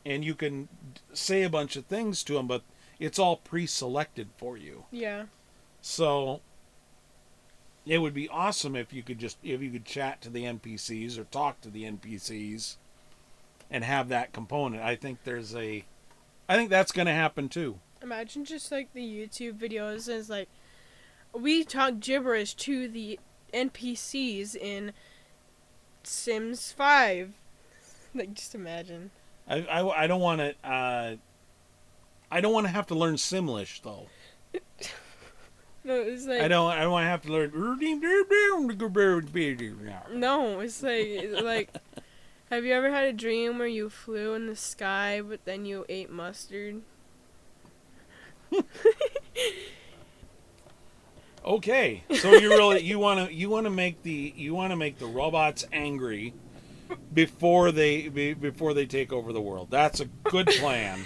you can say a bunch of things to them, but it's all pre-selected for you. Yeah. So it would be awesome if you could chat to the NPCs or talk to the NPCs and have that component. I think that's going to happen too. Imagine just like the YouTube videos is like we talk gibberish to the NPCs Sims 5. Like, just imagine. I don't want to. I don't want to have to learn Simlish though. No, it's like I don't want to have to learn. no, it's like. Have you ever had a dream where you flew in the sky, but then you ate mustard? Okay, so you want to make the robots angry before they take over the world. That's a good plan.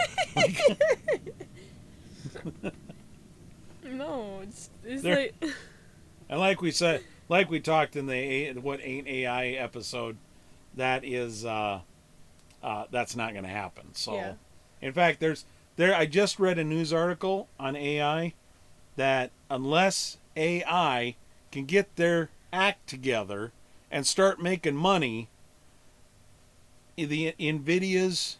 No, it's There- like And like we said, like we talked in the what ain't AI episode, that is that's not going to happen. So, yeah, in fact, I just read a news article on AI that unless AI can get their act together and start making money, the Nvidia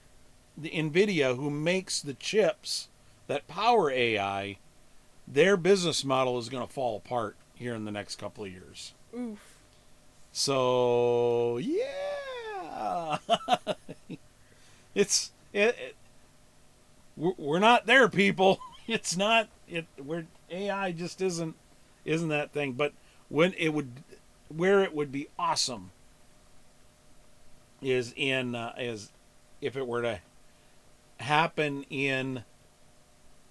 who makes the chips that power AI, their business model is going to fall apart here in the next couple of years. oof. So yeah, we're not there, people. It's not it. We're AI just isn't that thing. But where it would be awesome is if it were to happen in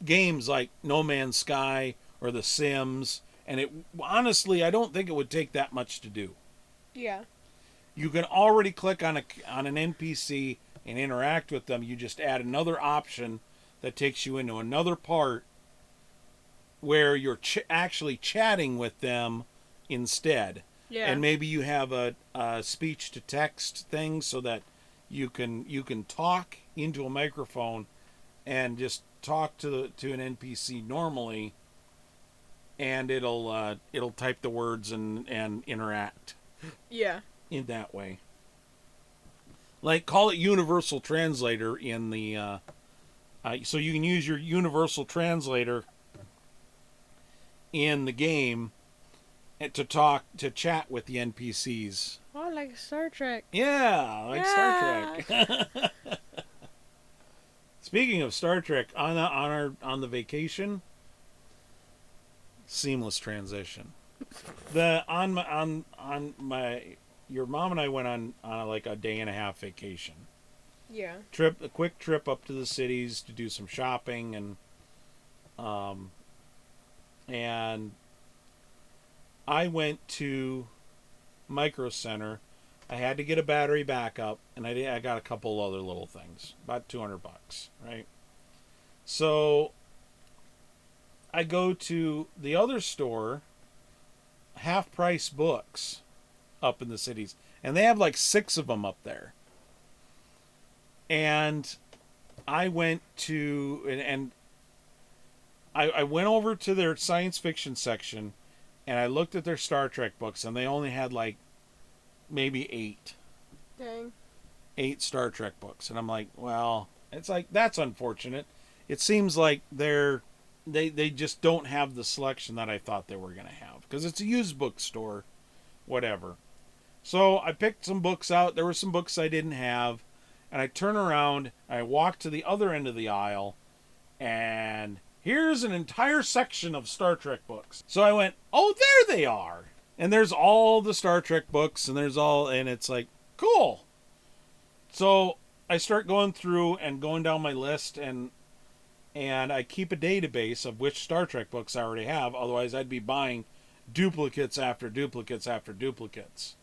games like No Man's Sky or The Sims, and it honestly, I don't think it would take that much to do. Yeah, You can already click on an NPC and interact with them. You just add another option that takes you into another part where you're actually chatting with them instead. yeah, And maybe you have a speech to text thing so that you can talk into a microphone and just talk to an NPC normally, and it'll type the words and interact yeah. in that way. Like, call it Universal Translator in the so you can use your Universal Translator in the game to chat with the NPCs. Oh, like Star Trek. Yeah, like Yeah. Star Trek. Speaking of Star Trek, on the vacation, seamless transition. Your mom and I went on like a day and a half vacation. Yeah. A quick trip up to the cities to do some shopping and I went to Micro Center. I had to get a battery backup, and I got a couple other little things, about $200, right? So I go to the other store, Half Price Books, up in the cities, and they have like 6 of them up there. And I went to and I went over to their science fiction section, and I looked at their Star Trek books, and they only had like maybe 8 Dang. Star Trek books. And I'm like, well, it's like, that's unfortunate. It seems like they just don't have the selection that I thought they were going to have, because it's a used bookstore, whatever. So I picked some books out. There were some books I didn't have, and I turn around, I walk to the other end of the aisle, and here's an entire section of Star Trek books. So I went, oh, there they are. And there's all the Star Trek books, and it's like, cool. So I start going through and going down my list, and I keep a database of which Star Trek books I already have. Otherwise, I'd be buying duplicates after duplicates after duplicates.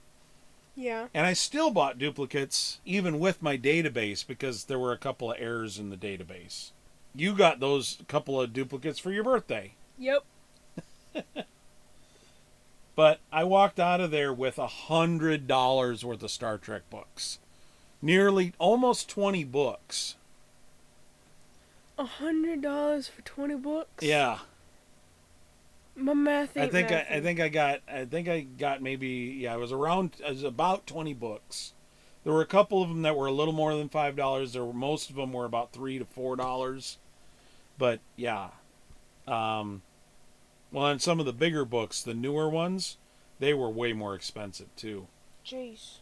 Yeah. And I still bought duplicates even with my database, because there were a couple of errors in the database. You got those couple of duplicates for your birthday. Yep. But I walked out of there with $100 worth of Star Trek books. Nearly almost 20 books. $100 for 20 books? Yeah. My math ain't I think I got maybe, it was about 20 books. There were a couple of them that were a little more than $5. Most of them were about $3 to $4. But yeah. Well, and some of the bigger books, the newer ones, they were way more expensive too. Jeez.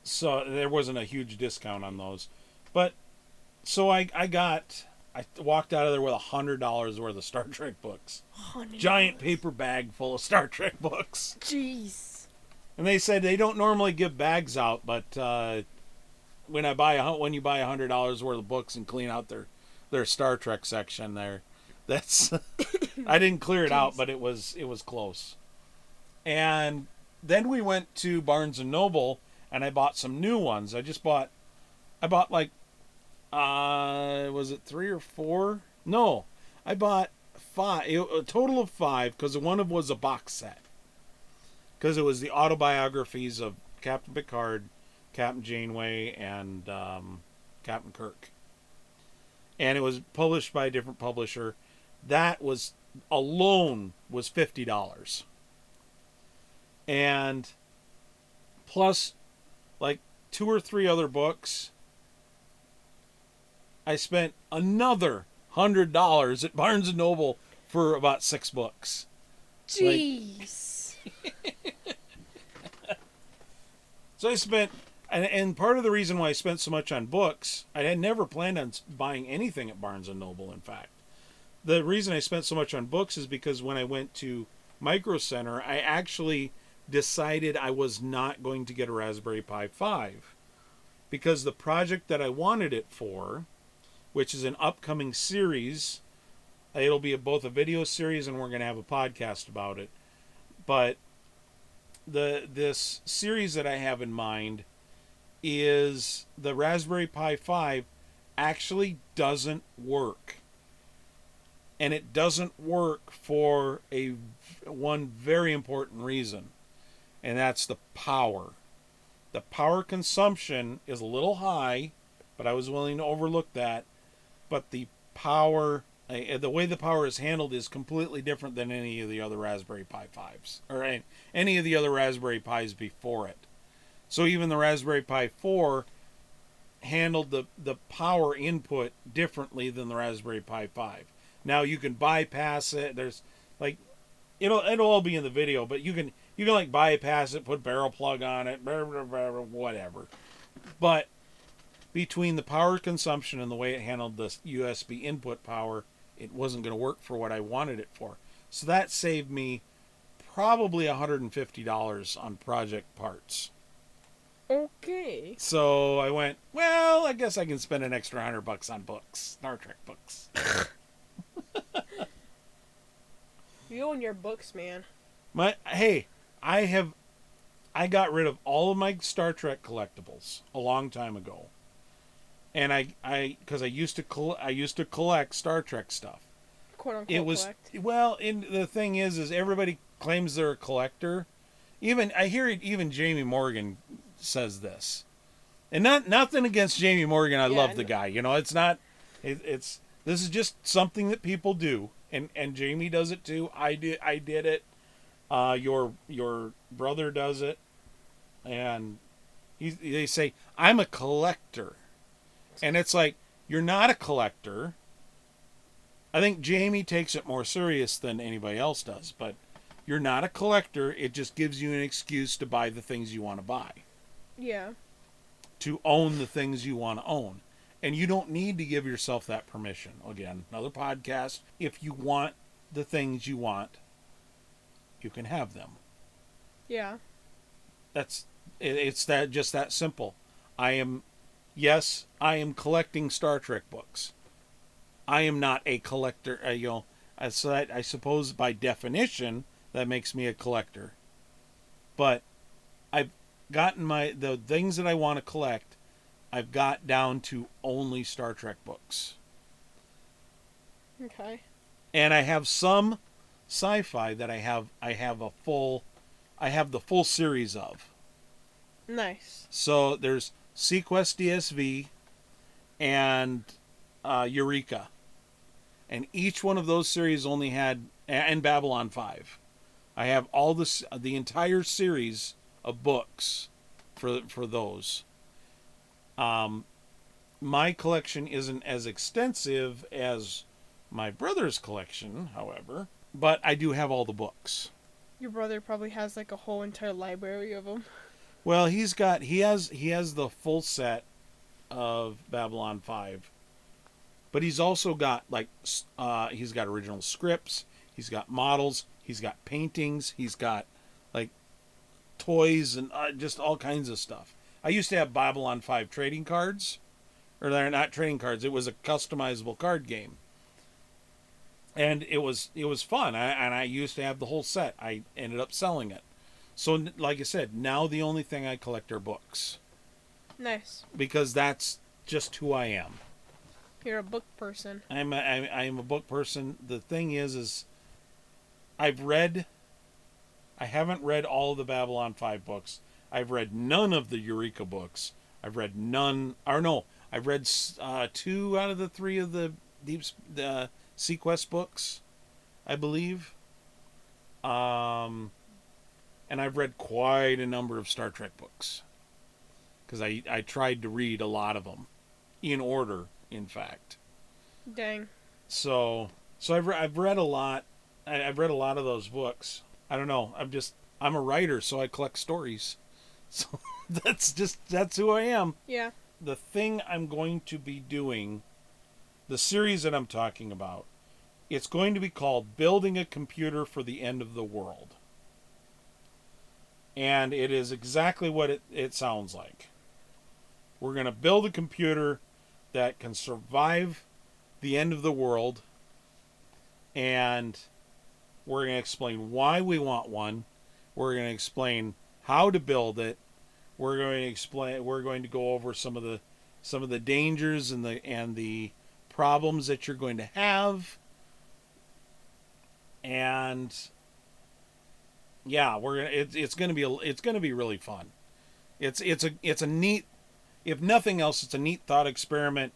So there wasn't a huge discount on those. But so I walked out of there with $100 worth of Star Trek books. Giant $100. paper bag full of Star Trek books. Jeez. And they said they don't normally give bags out, but when you buy $100 worth of books and clean out their Star Trek section there, that's I didn't clear it out, but it was close. And then we went to Barnes and Noble, and I bought some new ones. I bought like was it 3 or 4? No, I bought 5, a total of 5, because one of them was a box set. Because it was the autobiographies of Captain Picard, Captain Janeway, and Captain Kirk. And it was published by a different publisher. That was alone was $50. And plus like 2 or 3 other books, I spent another $100 at Barnes and Noble for about 6 books. Jeez. So I spent, and part of the reason why I spent so much on books, I had never planned on buying anything at Barnes and Noble, in fact. The reason I spent so much on books is because when I went to Micro Center, I actually decided I was not going to get a Raspberry Pi 5. Because the project that I wanted it for, which is an upcoming series, it'll be both a video series and we're going to have a podcast about it. But this series that I have in mind is the Raspberry Pi 5 actually doesn't work. And it doesn't work for one very important reason. And that's the power. The power consumption is a little high, but I was willing to overlook that. But the power, the way the power is handled is completely different than any of the other Raspberry Pi 5s, or any of the other Raspberry Pis before it. So even the Raspberry Pi 4 handled the power input differently than the Raspberry Pi 5. Now you can bypass it. There's like, it'll all be in the video, but you can like bypass it, put barrel plug on it, whatever. But between the power consumption and the way it handled the USB input power, it wasn't going to work for what I wanted it for. So that saved me probably $150 on project parts. Okay. So I went, well, I guess I can spend an extra $100 on books, Star Trek books. You and your books, man. I got rid of all of my Star Trek collectibles a long time ago, and because I used to collect Star Trek stuff. Quote unquote. It was collect. well, and the thing is everybody claims they're a collector. I hear even Jamie Morgan says this, and nothing against Jamie Morgan. I love the guy. You know, it's not. This is just something that people do, and Jamie does it too. I did it. Your brother does it, and they say I'm a collector, and it's like, you're not a collector. I think Jamie takes it more serious than anybody else does, but you're not a collector. It just gives you an excuse to buy the things you want to buy. Yeah. To own the things you want to own. And you don't need to give yourself that permission. Again, another podcast. If you want the things you want, you can have them. Yeah. It's just that simple. I am collecting Star Trek books. I am not a collector. So that, I suppose by definition, that makes me a collector. But I've gotten the things that I want to collect, I've got down to only Star Trek books. Okay. And I have some sci-fi that I have the full series of. Nice. So there's Sequest DSV and Eureka. And each one of those series only had, and Babylon 5. I have all the entire series of books for those. My collection isn't as extensive as my brother's collection, however, but I do have all the books. Your brother probably has like a whole entire library of them. Well, he has the full set of Babylon 5, but he's also got like he's got original scripts, he's got models, he's got paintings, he's got like toys and just all kinds of stuff. I used to have Babylon 5 trading cards, or they're not trading cards. It was a customizable card game, and it was fun. I used to have the whole set. I ended up selling it. So, like I said, now the only thing I collect are books Nice. because that's just who I am. You're a book person. I'm a book person. The thing is I've read. I haven't read all of the Babylon 5 books. I've read none of the Eureka books. I've read none. Or no, I've read 2 out of the 3 of the Sequest books, I believe. And I've read quite a number of Star Trek books because I tried to read a lot of them in order, in fact. Dang. So I've read a lot. I've read a lot of those books. I don't know. I'm a writer, so I collect stories. So that's who I am. Yeah. The thing I'm going to be doing, the series that I'm talking about, it's going to be called Building a Computer for the End of the World. And it is exactly what it sounds like. We're going to build a computer that can survive the end of the world, and we're going to explain why we want one. We're going to explain how to build it. We're going to go over some of the dangers and the problems that you're going to have. And yeah, it's going to be really fun. It's a neat, if nothing else, it's a neat thought experiment.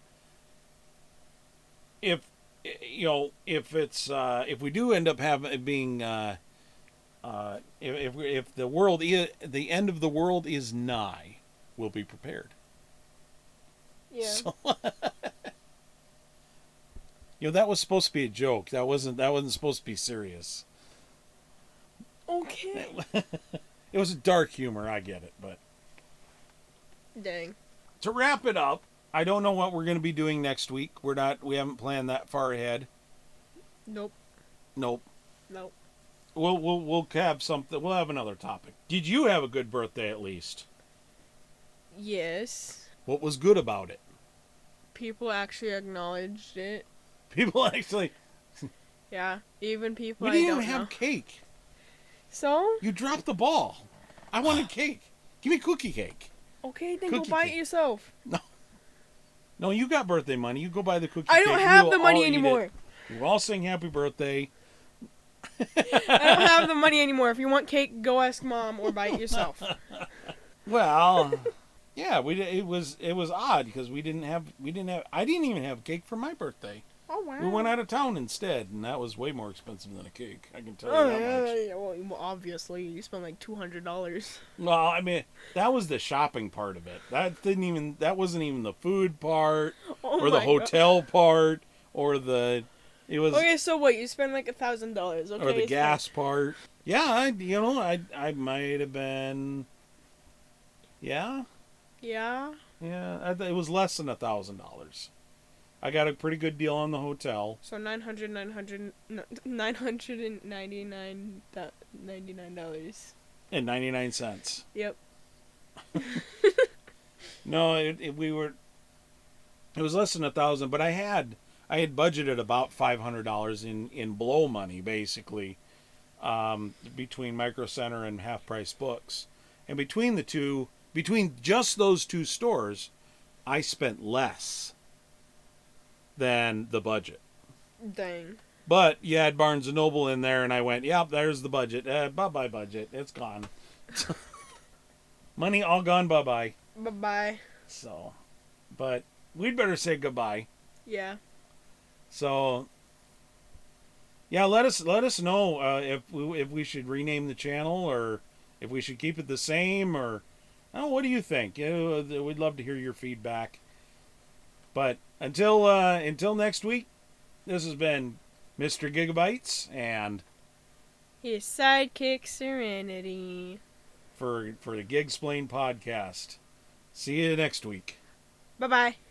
If we do end up being if the end of the world is nigh, we'll be prepared. Yeah. So, that was supposed to be a joke. That wasn't supposed to be serious. Okay. It was a dark humor, I get it, but Dang. to wrap it up, I don't know what we're going to be doing next week. We haven't planned that far ahead. Nope. Nope. Nope. We'll have something. We'll have another topic. Did you have a good birthday at least? Yes. What was good about it? People actually acknowledged it. People actually. Yeah. Even people We I didn't don't even have know. cake. So? You dropped the ball. I wanted cake. Give me cookie cake. Okay, then Cookie go buy cake. it yourself. No, you got birthday money. You go buy the cookie I cake. don't have We'll the all money eat anymore. it. We'll all sing happy birthday. I don't have the money anymore. If you want cake, go ask mom or buy it yourself. Well, yeah, it was odd because we didn't have I didn't even have cake for my birthday. Oh wow. We went out of town instead, and that was way more expensive than a cake. I can tell Oh you that much. yeah. Well, obviously, you spent like $200. Well, I mean, that was the shopping part of it. That wasn't even the food part Oh or the my hotel part or it was God. Okay, so what? You spend like $1,000. Okay. or the it's gas part. Yeah, I might have been. Yeah, fine. Yeah. yeah. It was less than $1,000. I got a pretty good deal on the hotel. So $999 $99. And 99 cents. Yep. No, it was less than 1,000, but I had budgeted about $500 in blow money basically, between Micro Center and Half Price Books, and between just those two stores, I spent less than the budget. Dang. But you had Barnes and Noble in there, and I went, "Yep, there's the budget. Bye-bye budget. It's gone. Money all gone. Bye-bye." Bye-bye. So, but we'd better say goodbye. Yeah. So, yeah, let us know if we should rename the channel or if we should keep it the same, or what do you think? We'd love to hear your feedback. But until next week, this has been Mr. Gigabytes and His sidekick Serenity. for the Gigsplained podcast. See you next week. Bye bye.